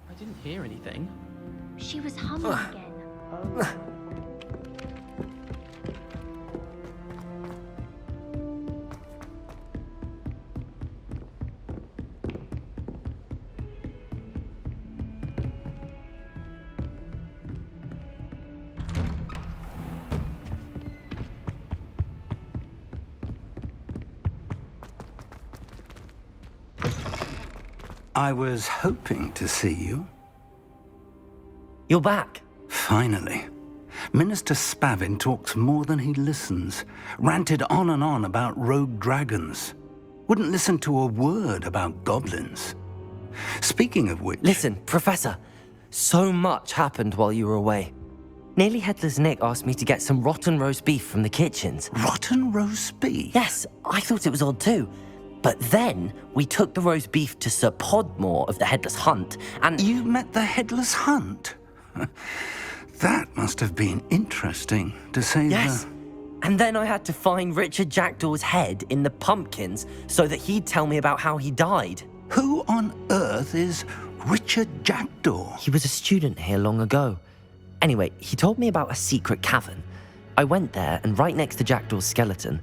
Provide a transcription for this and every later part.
I didn't hear anything. She was humming again. I was hoping to see you. You're back. Finally. Minister Spavin talks more than he listens. Ranted on and on about rogue dragons. Wouldn't listen to a word about goblins. Speaking of which... Listen, Professor. So much happened while you were away. Nearly Headless Nick asked me to get some rotten roast beef from the kitchens. Rotten roast beef? Yes, I thought it was odd too. But then, we took the roast beef to Sir Podmore of the Headless Hunt, and... You met the Headless Hunt? That must have been interesting, to say Yes. And then I had to find Richard Jackdaw's head in the pumpkins so that he'd tell me about how he died. Who on earth is Richard Jackdaw? He was a student here long ago. Anyway, he told me about a secret cavern. I went there, and right next to Jackdaw's skeleton,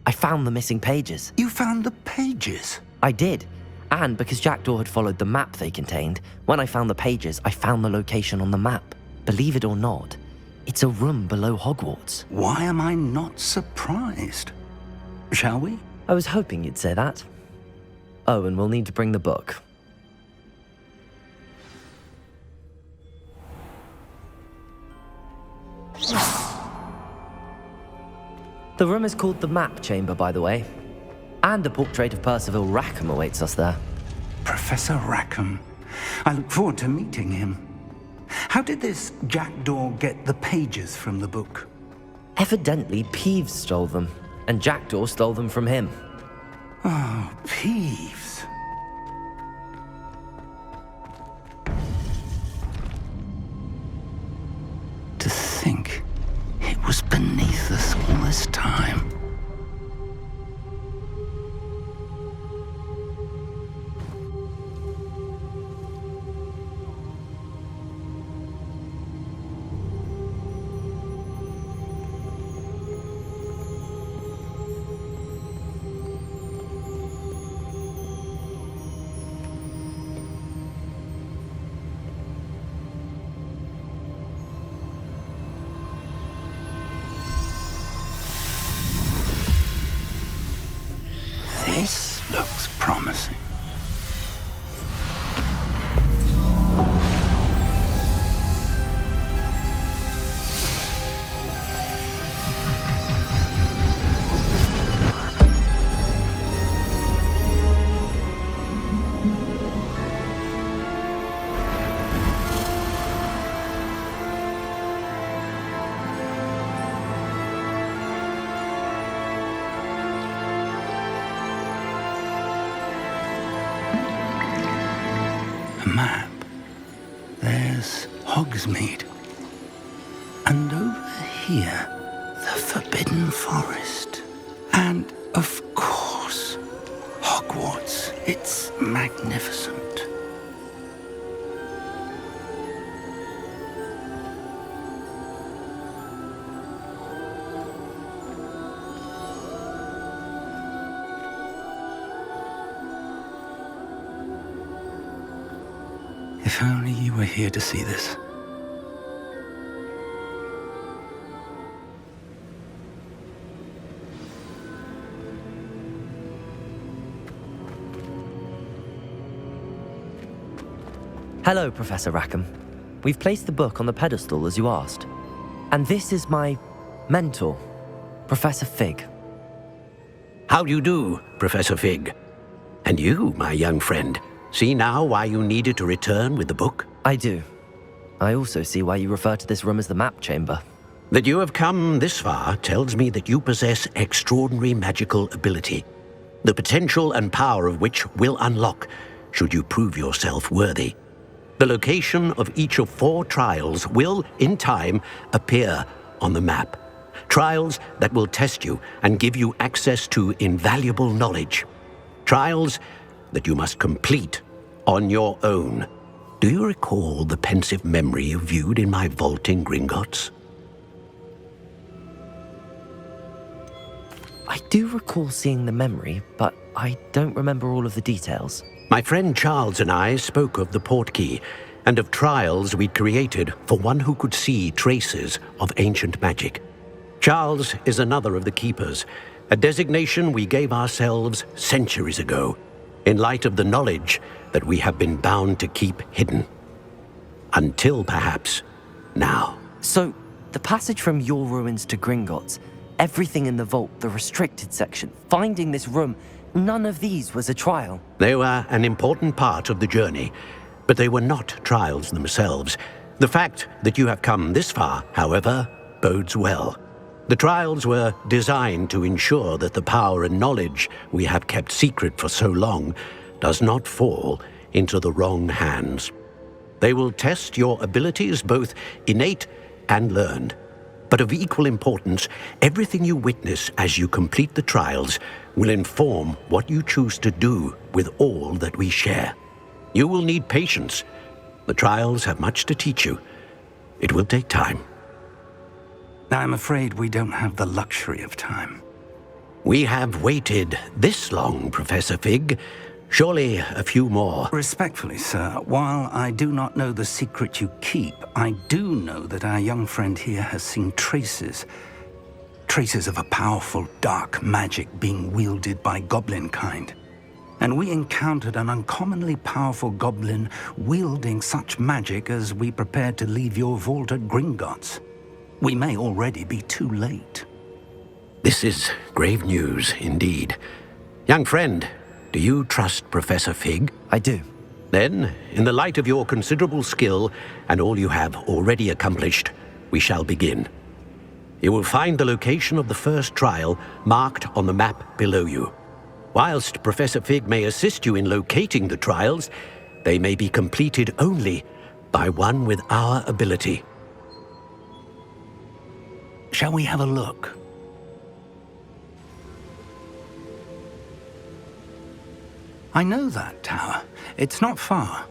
I found the missing pages. You found the pages? I did. And because Jackdaw had followed the map they contained, when I found the pages, I found the location on the map. Believe it or not, it's a room below Hogwarts. Why am I not surprised? Shall we? I was hoping you'd say that. Oh, and we'll need to bring the book. The room is called the Map Chamber, by the way. And a portrait of Percival Rackham awaits us there. Professor Rackham. I look forward to meeting him. How did this Jackdaw get the pages from the book? Evidently, Peeves stole them, and Jackdaw stole them from him. Oh, Peeves. To think it was beneath us all this time. This looks promising. map, there's Hogsmeade. And over here, the Forbidden Forest. And, of course, Hogwarts. It's magnificent. If only you were here to see this. Hello, Professor Rackham. We've placed the book on the pedestal as you asked. And this is my mentor, Professor Fig. How do you do, Professor Fig? And you, my young friend, see now why you needed to return with the book? I do. I also see why you refer to this room as the map chamber. That you have come this far tells me that you possess extraordinary magical ability, the potential and power of which will unlock should you prove yourself worthy. The location of each of 4 trials will, in time, appear on the map. Trials that will test you and give you access to invaluable knowledge. Trials that you must complete on your own. Do you recall the pensive memory you viewed in my vault in Gringotts? I do recall seeing the memory, but I don't remember all of the details. My friend Charles and I spoke of the portkey and of trials we'd created for one who could see traces of ancient magic. Charles is another of the keepers, a designation we gave ourselves centuries ago, in light of the knowledge that we have been bound to keep hidden. Until perhaps now. So, the passage from your ruins to Gringotts, everything in the vault, the restricted section, finding this room, none of these was a trial. They were an important part of the journey, but they were not trials themselves. The fact that you have come this far, however, bodes well. The trials were designed to ensure that the power and knowledge we have kept secret for so long does not fall into the wrong hands. They will test your abilities, both innate and learned. But of equal importance, everything you witness as you complete the trials will inform what you choose to do with all that we share. You will need patience. The trials have much to teach you. It will take time. I'm afraid we don't have the luxury of time. We have waited this long, Professor Fig. Surely a few more. Respectfully, sir, while I do not know the secret you keep, I do know that our young friend here has seen traces of a powerful dark magic being wielded by goblin kind. And we encountered an uncommonly powerful goblin wielding such magic as we prepared to leave your vault at Gringotts. We may already be too late. This is grave news indeed. Young friend, do you trust Professor Fig? I do. Then, in the light of your considerable skill and all you have already accomplished, we shall begin. You will find the location of the first trial marked on the map below you. Whilst Professor Fig may assist you in locating the trials, they may be completed only by one with our ability. Shall we have a look? I know that tower. It's not far.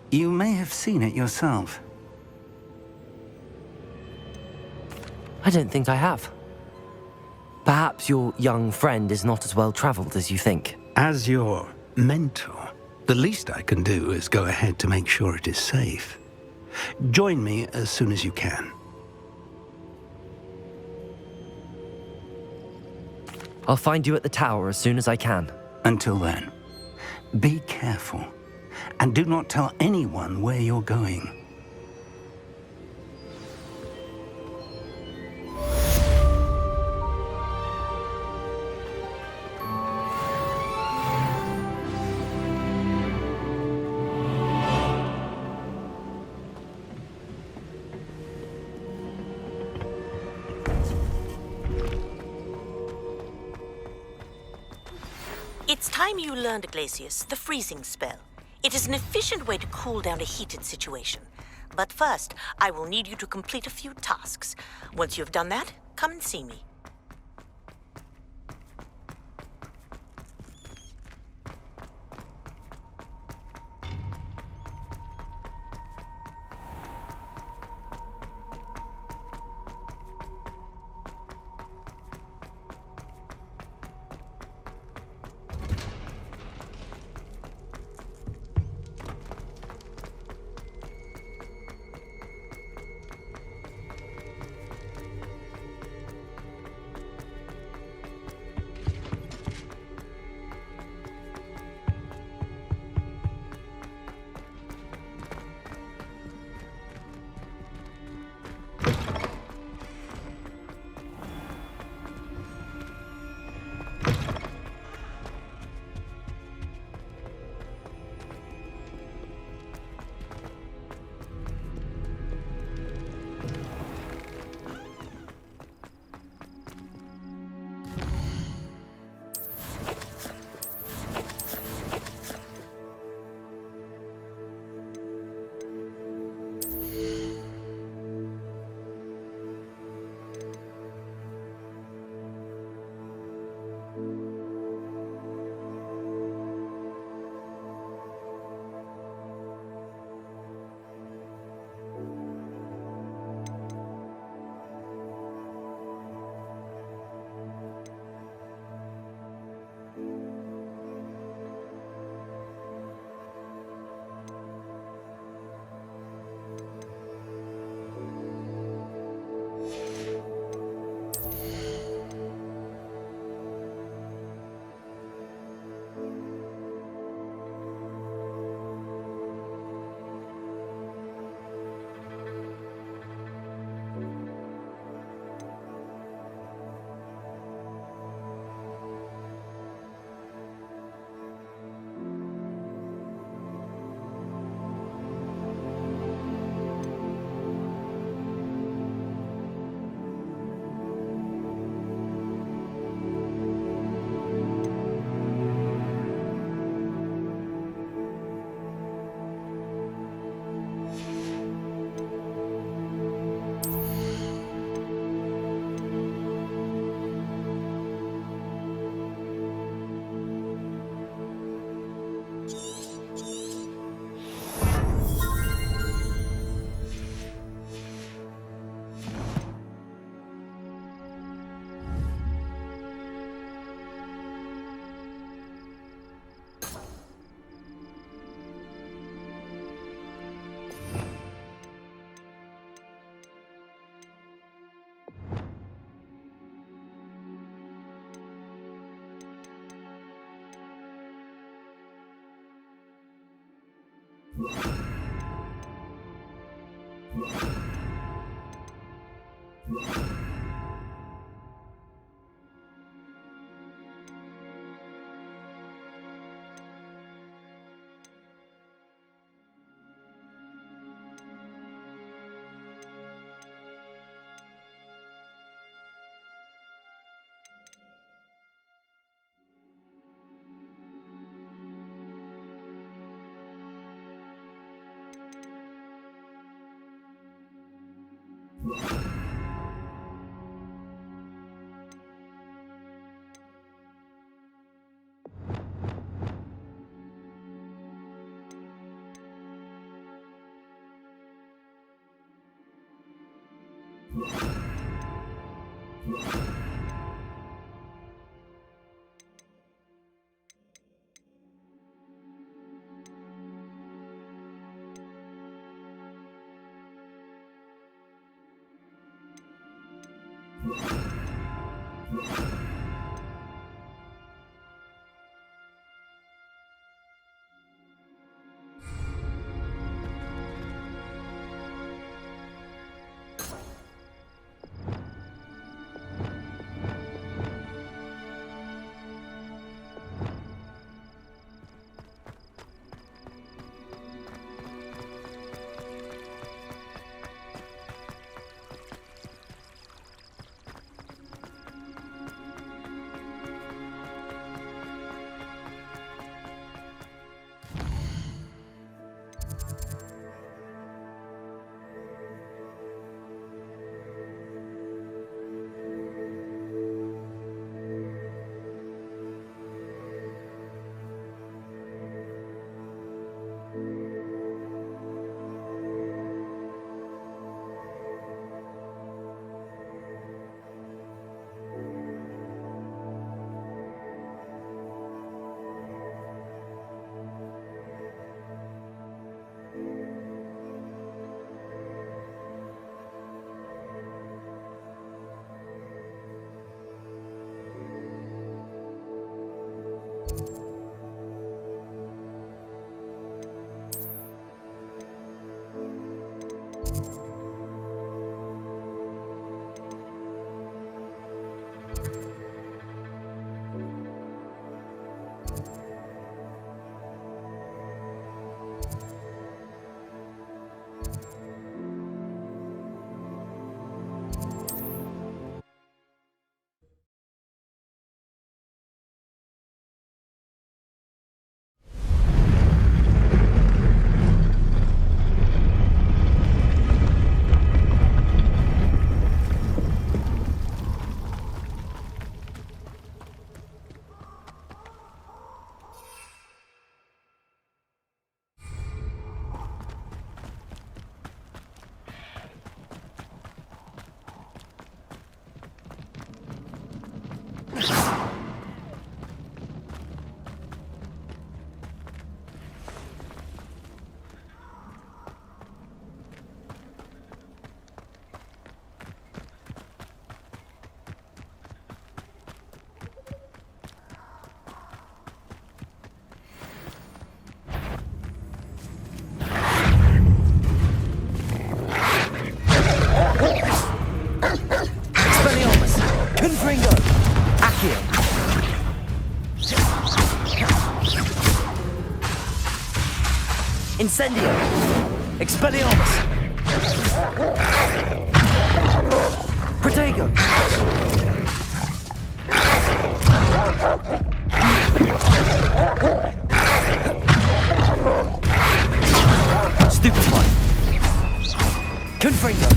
You may have seen it yourself. I don't think I have. Perhaps your young friend is not as well traveled as you think. As your mentor, the least I can do is go ahead to make sure it is safe. Join me as soon as you can. I'll find you at the tower as soon as I can. Until then, be careful, and do not tell anyone where you're going. It's time you learned, Iglesias, the freezing spell. It is an efficient way to cool down a heated situation. But first, I will need you to complete a few tasks. Once you have done that, come and see me. Incendio! Expelliarmus! Protego! Stupefy! Confringo!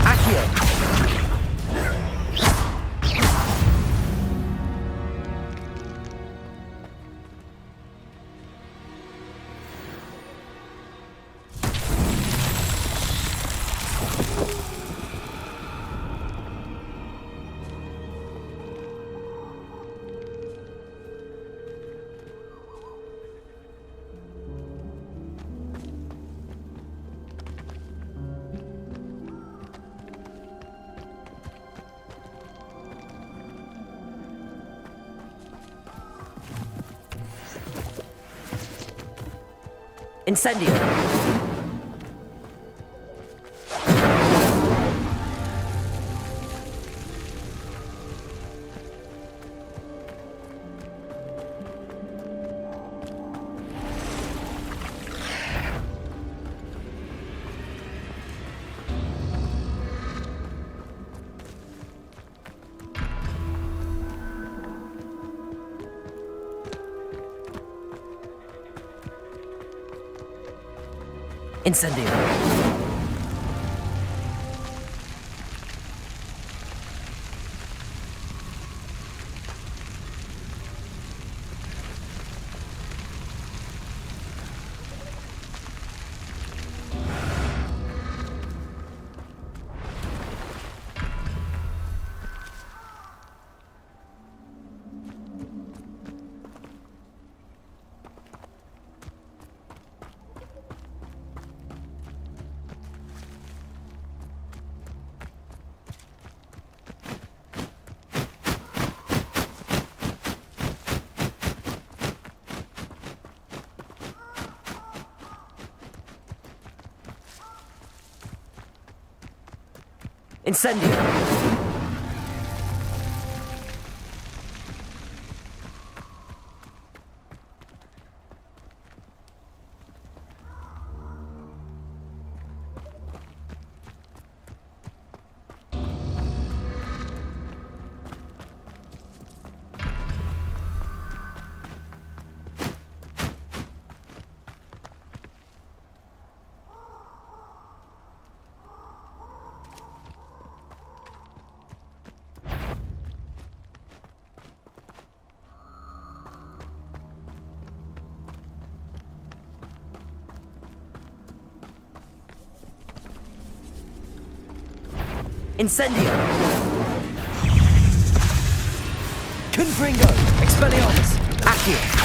Accio! Incendio! Incendio! Incendio! Incendio! Confringo! Expelliarmus! Accio!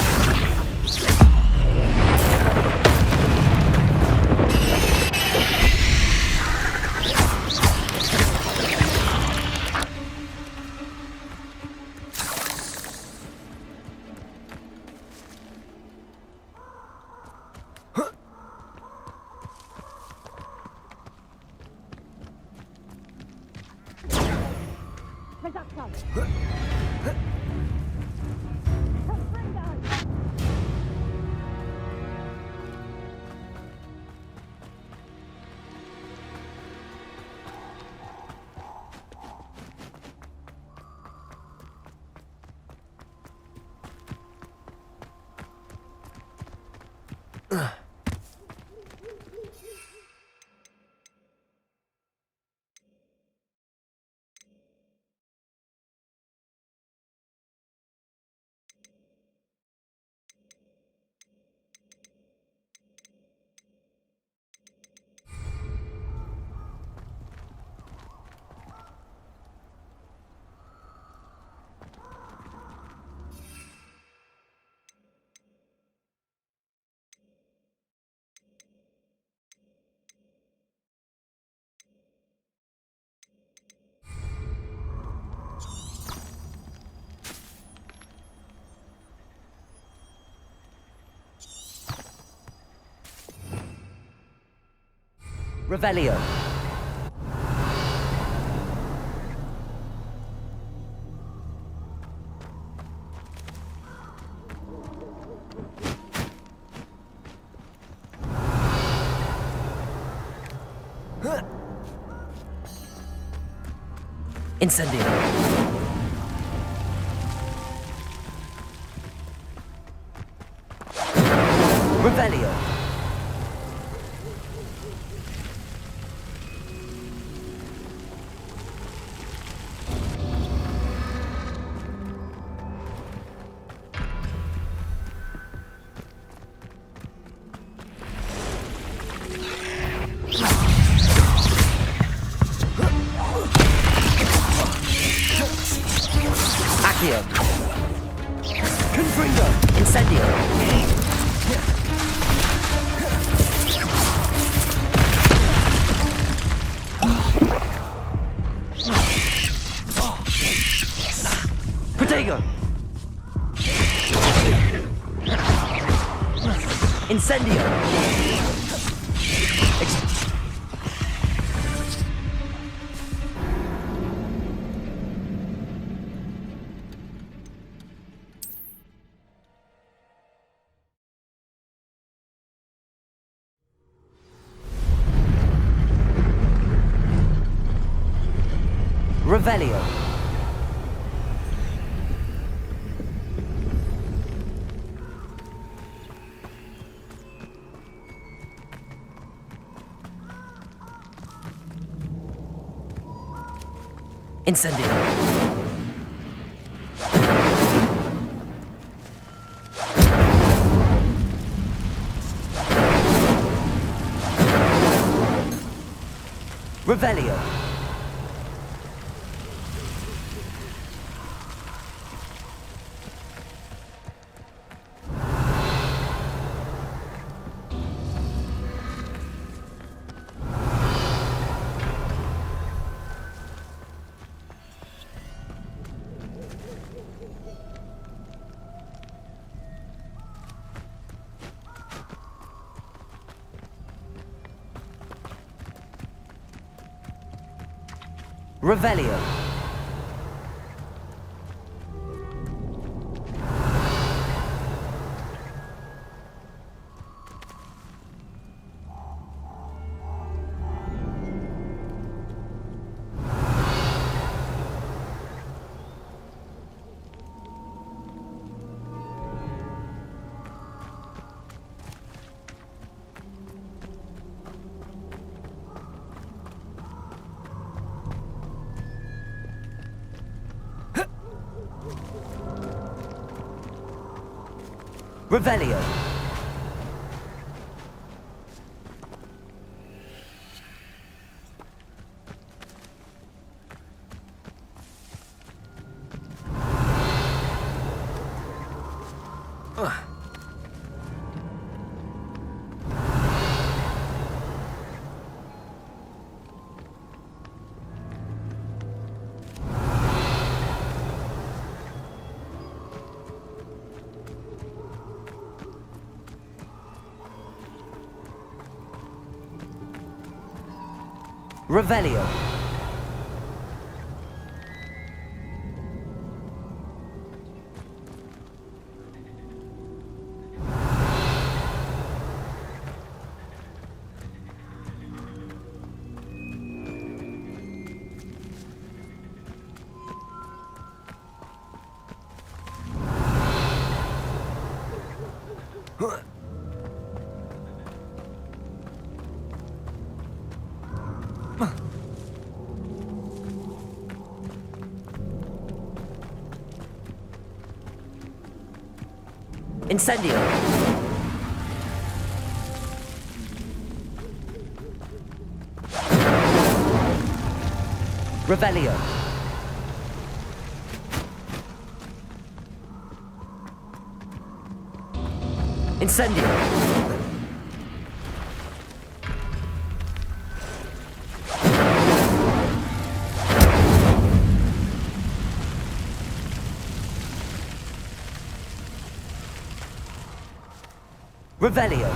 Revelio. Incendio. Revelio. Accio. Confringo. Incendio. Protego. Incendio. Revelio. Incendio. Revelio. Revelio. Revelio. Revelio. Incendio. Revelio. Incendio. Revelio.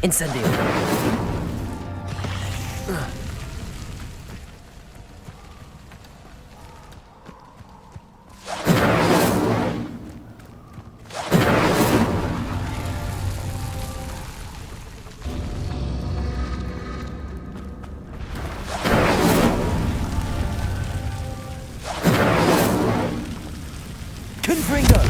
Incendio. Confringo!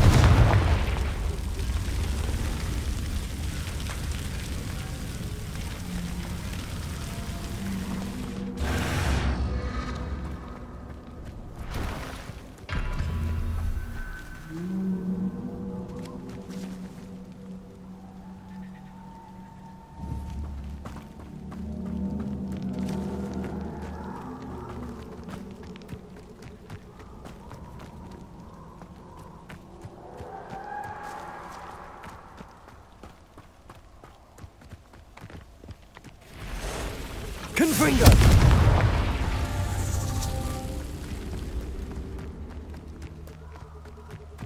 Confringo!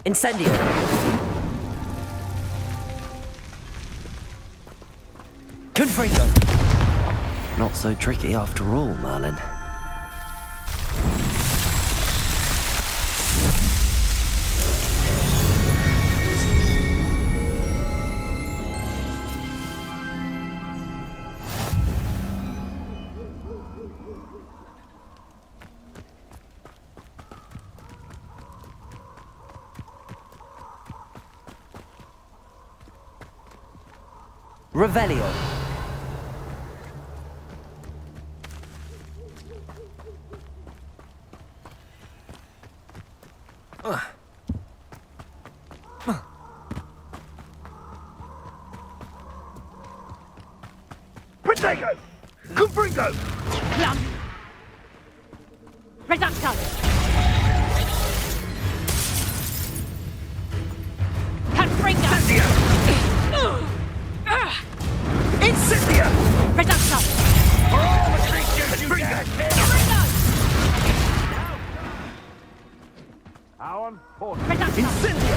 Incendio! Confringo! Not so tricky after all, Merlin. Revelio. Protego! Confringo! Plum. Reducto. Confringo. Incendio! Reducto. For all the creatures you get! How important! Reducto. Incendio!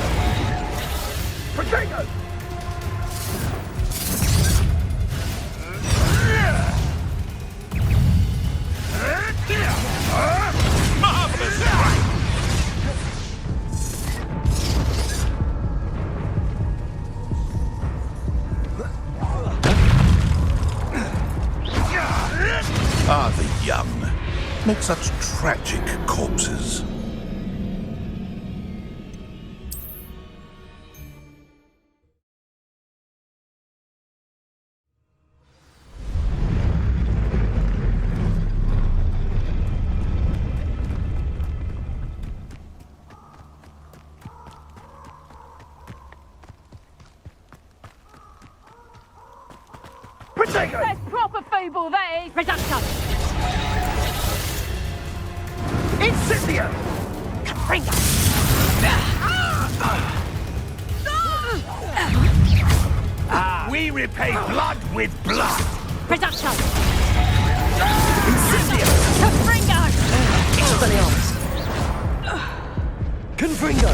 Protego! Ah, the young make such tragic corpses. Protego! That's proper feeble, that is. Reducto. Incendio! Confringo. We repay blood with blood! Reducto. Incendio! Confringo. Expelliarmus! Confringo!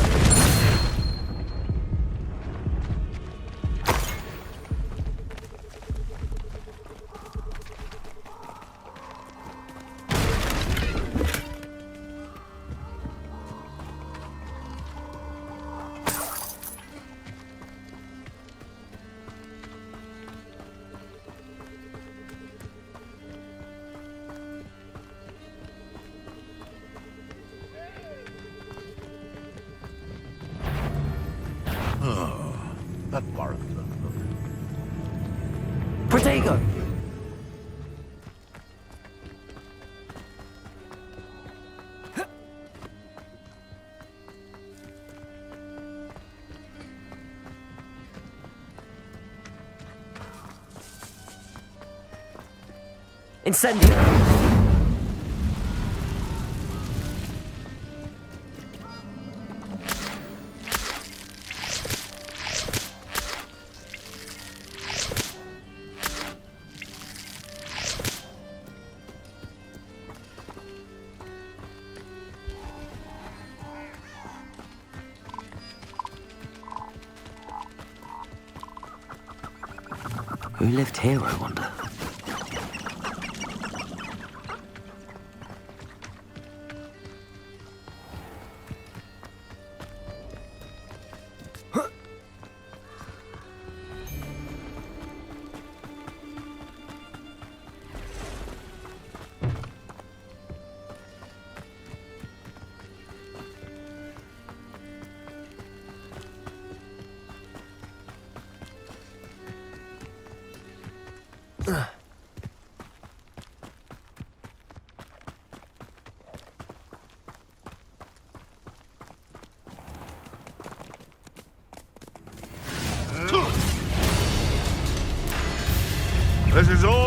That warrant. Protego! Incendio! Who lived here, I wonder?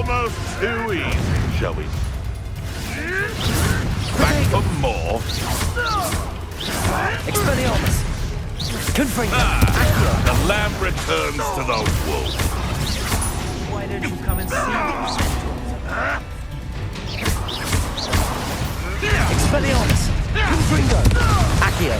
almost too easy, shall we? Back for more? Expelliarmus! Confringo! The lamb returns to the wolf. Why don't you come and see me? Expelliarmus! Confringo! Accio!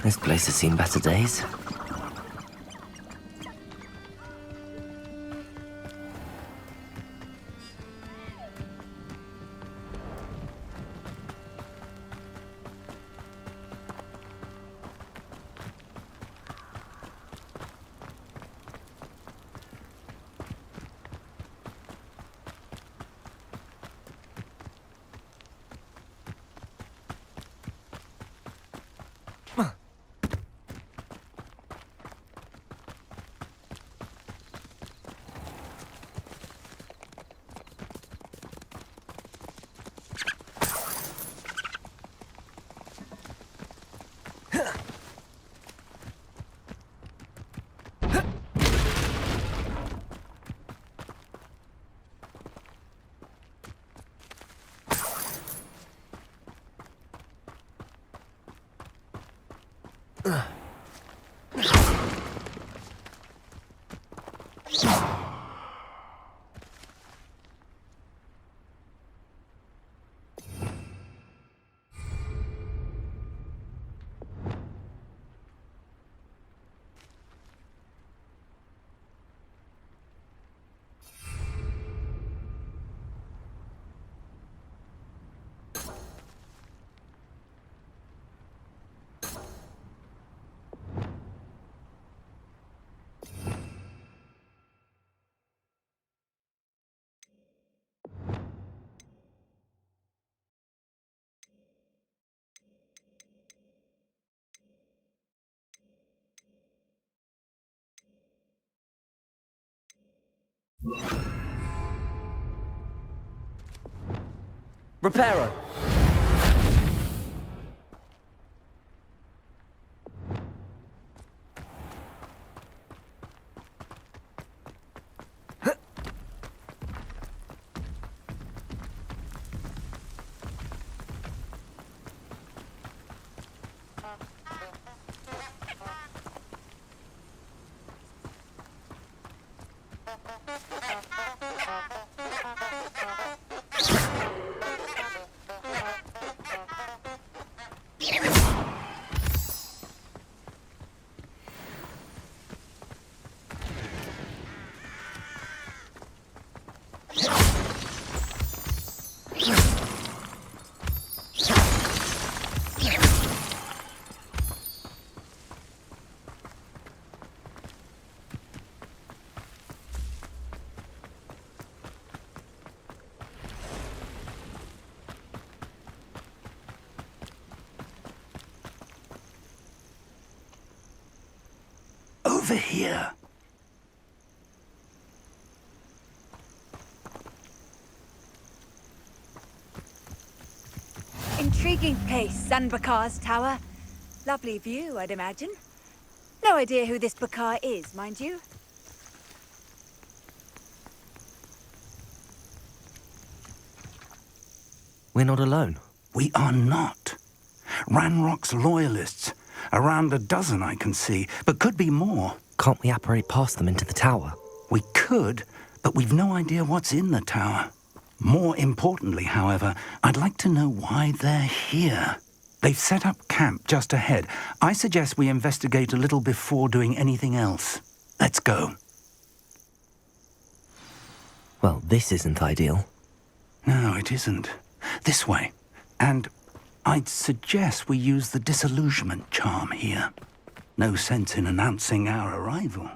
This place has seen better days. Reparo! Over here. Intriguing place, Sanbakar's tower. Lovely view, I'd imagine. No idea who this Bakar is, mind you. We're not alone. We are not. Ranrock's loyalists. Around a dozen I can see, but could be more. Can't we apparate past them into the tower? We could, but we've no idea what's in the tower. More importantly, however, I'd like to know why they're here. They've set up camp just ahead. I suggest we investigate a little before doing anything else. Let's go. Well, this isn't ideal. No, it isn't. This way. And I'd suggest we use the disillusionment charm here. No sense in announcing our arrival.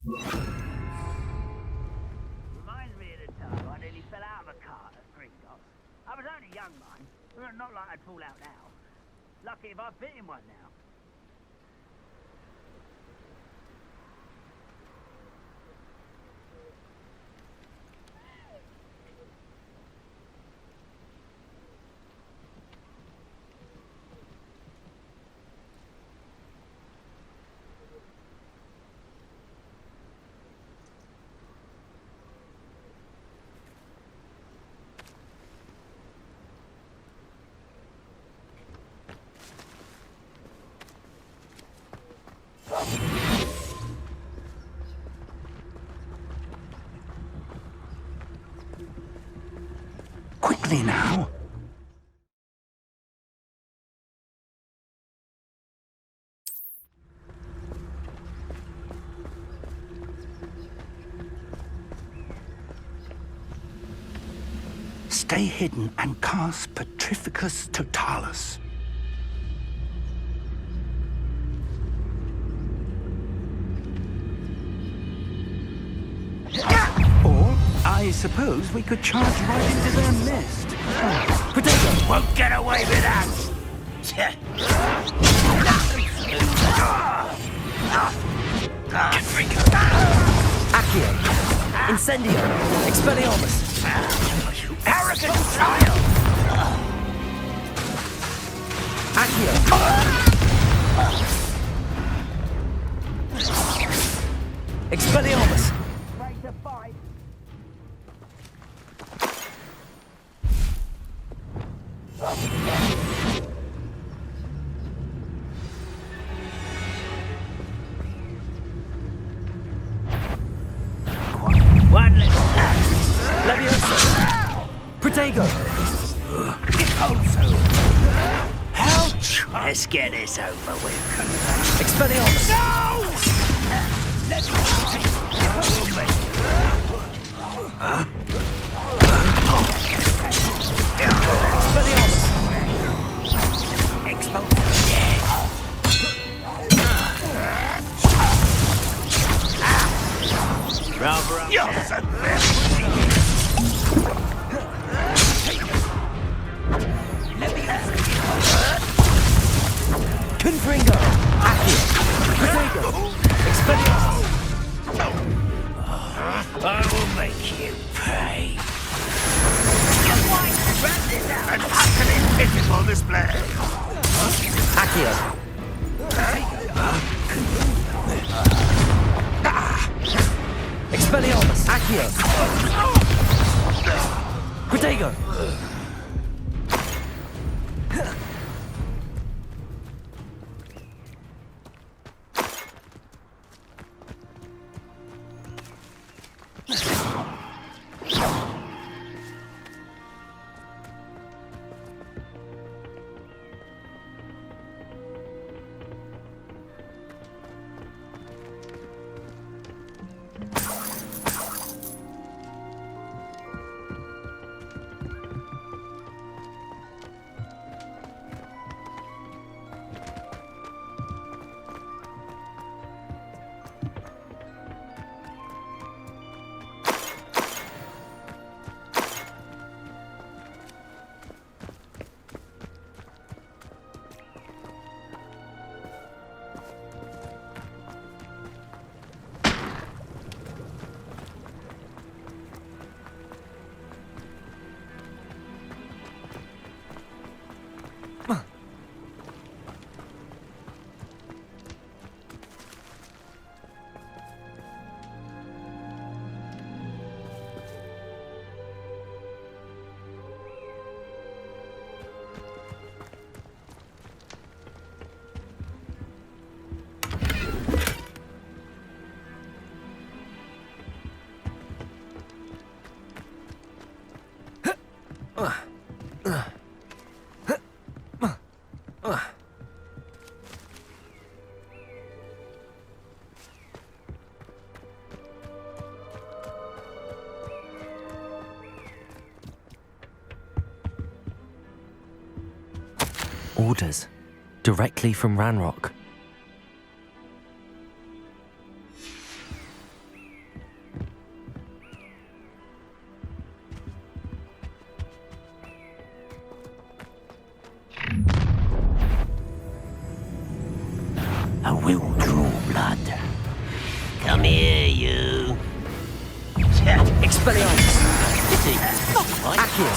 Reminds me of the time I nearly fell out of a cart at Gringotts. I was only young, mind. Not like I'd fall out now. Lucky if I fit in one now. Quickly now. Stay hidden and cast Petrificus Totalis. Or, I suppose we could charge right into their nest. Potato won't get away with that! Accio! Incendio! Expelliarmus! You arrogant child! Accio! Expelliarmus! Break the fight. One less. Leviosa! Protego! Also. Ouch! Let's get this over with. Expelliarmus! No! Let me Yes, and Confringo! Accio! Protego! Expelliarmus! I will make you pay. An utterly pitiful display. Accio! Expelliarmus! Accio! Protego! Orders. Directly from Ranrock. I will draw blood. Come here, you. Expelliarmus! Accio!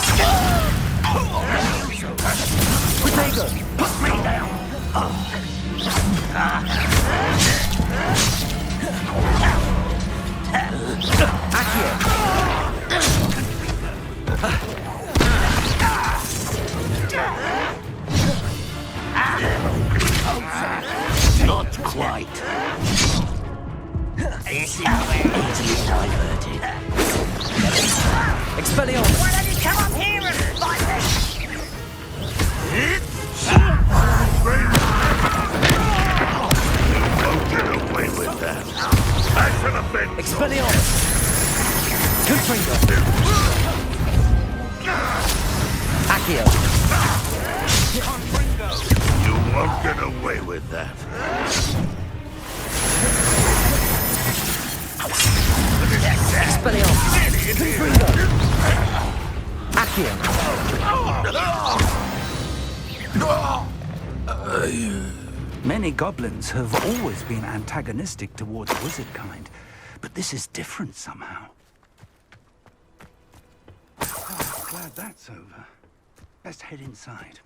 Protego! Put me down! Not quite. This is easily diverted. Expelliarmus! Why don't you come up here and fight this? Won't get away with that. I should have been. Expelliarmus! Confringo! Accio! You won't get away with that. Expelliarmus! Confringo! Accio! Many goblins have always been antagonistic towards wizard kind, but this is different somehow. Oh, glad that's over. Best head inside.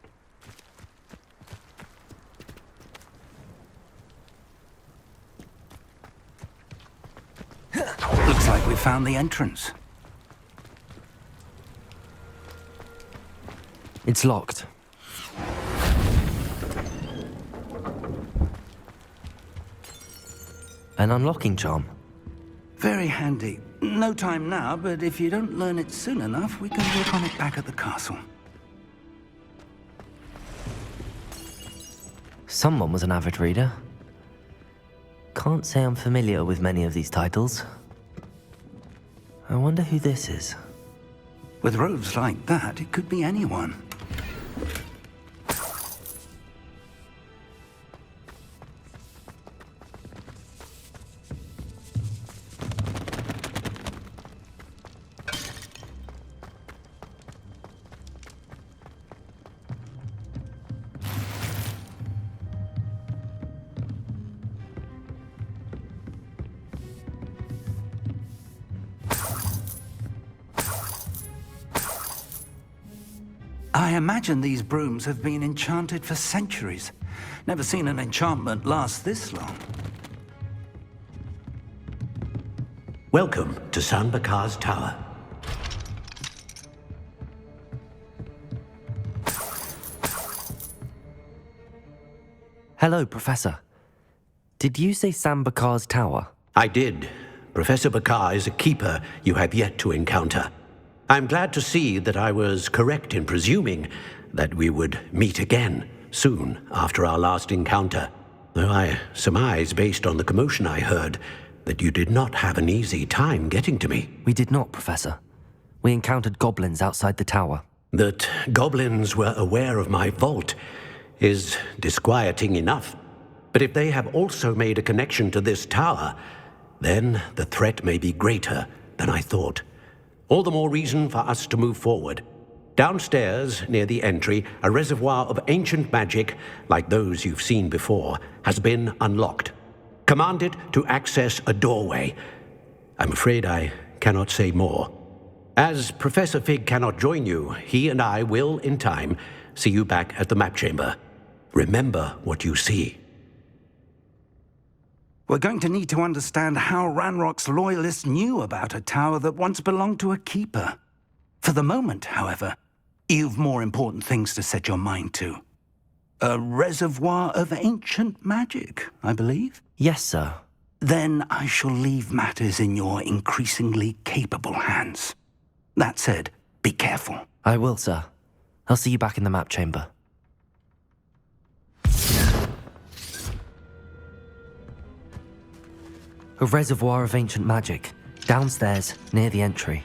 Looks like we found the entrance. It's locked. An unlocking charm. Very handy. No time now, but if you don't learn it soon enough, we can work on it back at the castle. Someone was an avid reader. Can't say I'm familiar with many of these titles. I wonder who this is. With robes like that, it could be anyone. I imagine these brooms have been enchanted for centuries. Never seen an enchantment last this long. Welcome to Sanbakar's Tower. Hello, Professor. Did you say Sambakar's Tower? I did. Professor Bakar is a keeper you have yet to encounter. I'm glad to see that I was correct in presuming that we would meet again soon after our last encounter, though I surmise, based on the commotion I heard, that you did not have an easy time getting to me. We did not, Professor. We encountered goblins outside the tower. That goblins were aware of my vault is disquieting enough. But if they have also made a connection to this tower, then the threat may be greater than I thought. All the more reason for us to move forward. Downstairs, near the entry, a reservoir of ancient magic, like those you've seen before, has been unlocked. Command it to access a doorway. I'm afraid I cannot say more. As Professor Fig cannot join you, he and I will, in time, see you back at the map chamber. Remember what you see. We're going to need to understand how Ranrock's loyalists knew about a tower that once belonged to a keeper. For the moment, however, you've more important things to set your mind to. A reservoir of ancient magic, I believe? Yes, sir. Then I shall leave matters in your increasingly capable hands. That said, be careful. I will, sir. I'll see you back in the map chamber. A reservoir of ancient magic, downstairs, near the entry.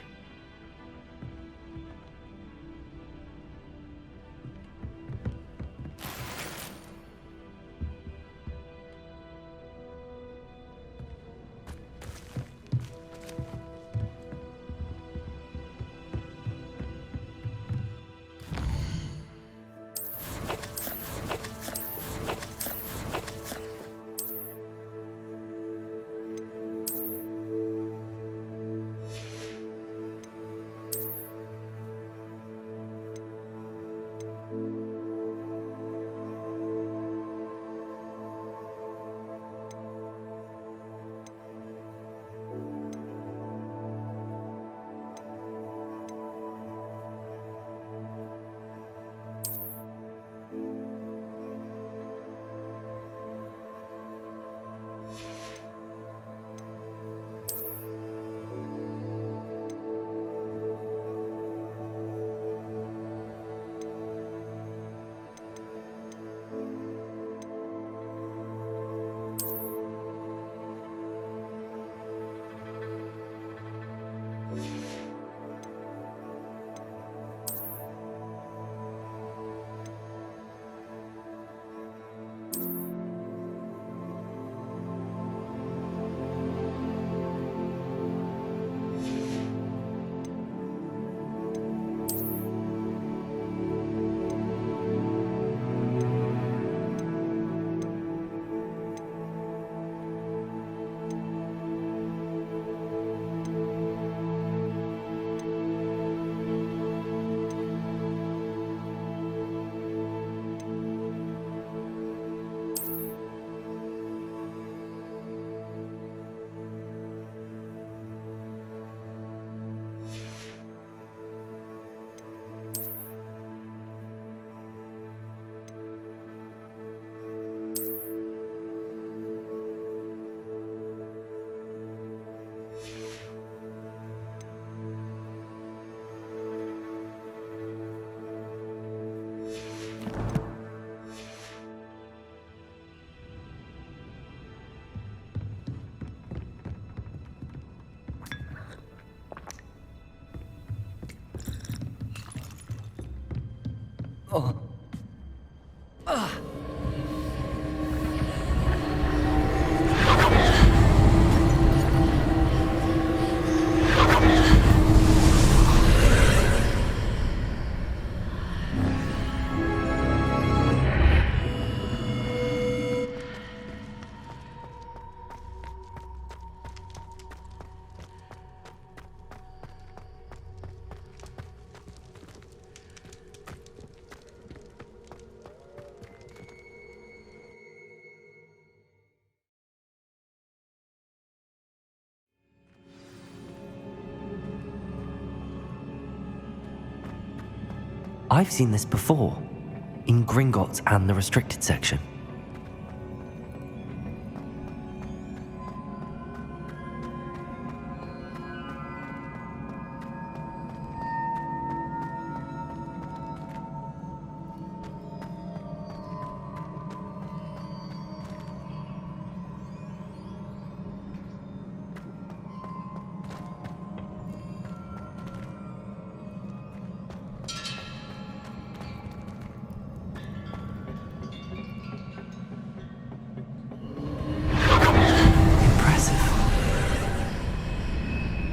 I've seen this before, in Gringotts and the restricted section.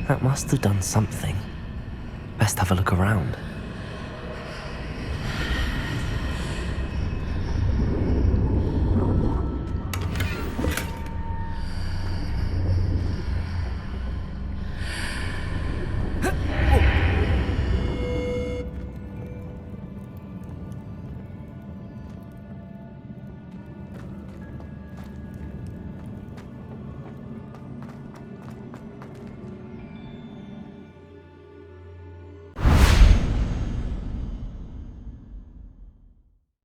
That must have done something. Best have a look around.